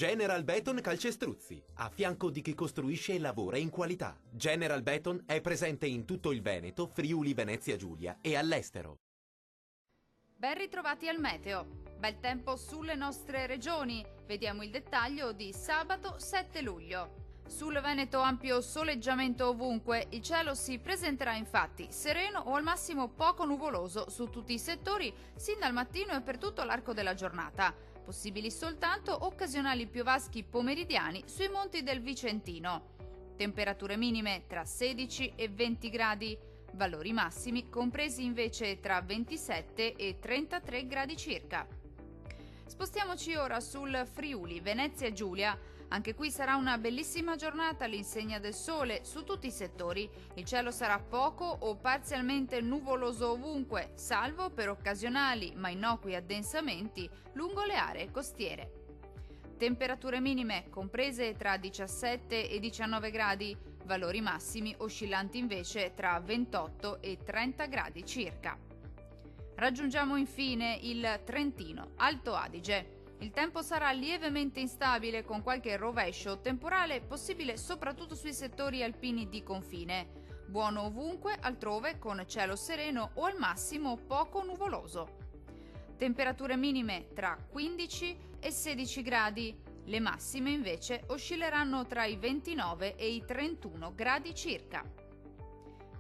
General Beton Calcestruzzi, a fianco di chi costruisce e lavora in qualità. General Beton è presente in tutto il Veneto, Friuli, Venezia Giulia e all'estero. Ben ritrovati al meteo. Bel tempo sulle nostre regioni. Vediamo il dettaglio di sabato 7 luglio. Sul Veneto ampio soleggiamento ovunque, il cielo si presenterà infatti sereno o al massimo poco nuvoloso su tutti i settori sin dal mattino e per tutto l'arco della giornata. Possibili soltanto occasionali piovaschi pomeridiani sui monti del Vicentino. Temperature minime tra 16 e 20 gradi, valori massimi compresi invece tra 27 e 33 gradi circa. Spostiamoci ora sul Friuli, Venezia Giulia. Anche qui sarà una bellissima giornata all'insegna del sole su tutti i settori. Il cielo sarà poco o parzialmente nuvoloso ovunque, salvo per occasionali ma innocui addensamenti lungo le aree costiere. Temperature minime comprese tra 17 e 19 gradi, valori massimi oscillanti invece tra 28 e 30 gradi circa. Raggiungiamo infine il Trentino, Alto Adige. Il tempo sarà lievemente instabile con qualche rovescio temporale possibile soprattutto sui settori alpini di confine. Buono ovunque, altrove con cielo sereno o al massimo poco nuvoloso. Temperature minime tra 15 e 16 gradi. Le massime invece oscilleranno tra i 29 e i 31 gradi circa.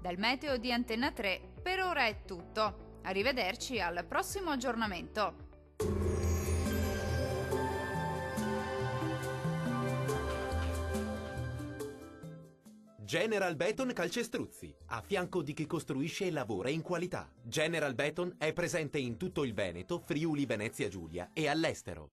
Dal meteo di Antenna 3 per ora è tutto. Arrivederci al prossimo aggiornamento. General Beton Calcestruzzi, a fianco di chi costruisce e lavora in qualità. General Beton è presente in tutto il Veneto, Friuli, Venezia Giulia e all'estero.